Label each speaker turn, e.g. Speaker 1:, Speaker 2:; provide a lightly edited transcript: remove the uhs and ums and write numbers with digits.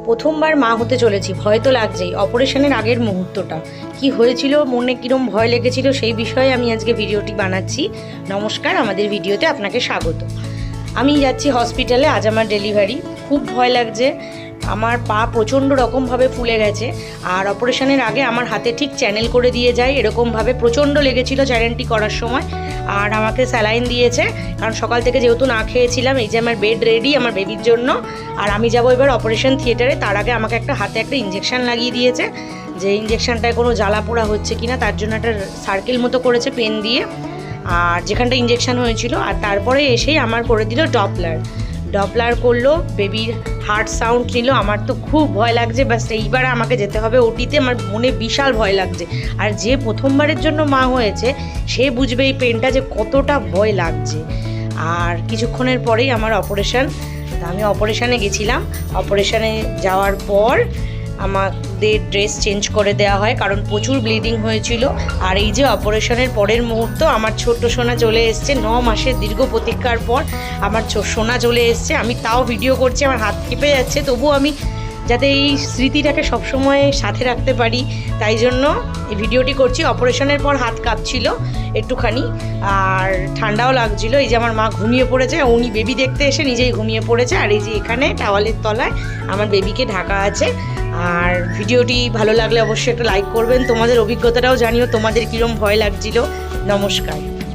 Speaker 1: প্রথমবার মা হতে চলেছি, ভয় তো লাগছেই। অপারেশনের আগের মুহূর্তটা কি হয়েছিল, মনে কীরকম ভয় লেগেছিল, সেই বিষয়ে আমি আজকে ভিডিওটি বানাচ্ছি। নমস্কার, আমাদের ভিডিওতে আপনাকে স্বাগত। আমি যাচ্ছি হসপিটালে, আজ আমার ডেলিভারি। খুব ভয় লাগছে, আমার পা প্রচণ্ড রকমভাবে ফুলে গেছে। আর অপারেশনের আগে আমার হাতে ঠিক চ্যানেল করে দিয়ে যায়, এরকমভাবে প্রচণ্ড লেগেছিল চ্যানেলটি করার সময়। আর আমাকে স্যালাইন দিয়েছে, কারণ সকাল থেকে যেহেতু না খেয়েছিলাম। এই যে আমার বেড রেডি আমার বেবির জন্য। আর আমি যাবো এবার অপারেশন থিয়েটারে। তার আগে আমাকে হাতে একটা ইঞ্জেকশান লাগিয়ে দিয়েছে, যে ইঞ্জেকশানটায় কোনো জ্বালা পোড়া হচ্ছে কিনা তার জন্য একটা সার্কেল মতো করেছে পেন দিয়ে, আর যেখানটা ইঞ্জেকশান হয়েছিল। আর তারপরে এসেই আমার করে দিল ডপলার করলো, বেবির হার্ট সাউন্ড নিল। আমার তো খুব ভয় লাগছে, বাস এইবার আমাকে যেতে হবে ওটিতে। আমার মনে বিশাল ভয় লাগছে। আর যে প্রথমবারের জন্য মা হয়েছে সে বুঝবে এই পেনটা যে কতটা ভয় লাগছে। আর কিছুক্ষণের পরেই আমার অপারেশান। আমি অপারেশানে গেছিলাম। অপারেশানে যাওয়ার পর আমাদের ড্রেস চেঞ্জ করে দেওয়া হয়, কারণ প্রচুর ব্লিডিং হয়েছিল। আর এই যে অপারেশনের পরের মুহূর্ত, আমার ছোট্ট সোনা চলে এসছে। 9 মাসের দীর্ঘ প্রতীক্ষার পর আমার সোনা চলে এসছে। আমি তাও ভিডিও করছি, আমার হাত কেঁপে যাচ্ছে, তবুও আমি যাতে এই স্মৃতিটাকে সবসময় সাথে রাখতে পারি তাই জন্য এই ভিডিওটি করছি। অপারেশনের পর হাত কাঁপছিল একটুখানি, আর ঠান্ডাও লাগছিল। এই যে আমার মা ঘুমিয়ে পড়েছে, উনি বেবি দেখতে এসে নিজেই ঘুমিয়ে পড়েছে। আর এই যে এখানে টাওয়ালের তলায় আমার বেবিকে ঢাকা আছে। আর ভিডিওটি ভালো লাগলে অবশ্যই একটা লাইক করবেন, তোমাদের অভিজ্ঞতাটাও জানিও, তোমাদের কীরকম ভয় লাগছিল। নমস্কার।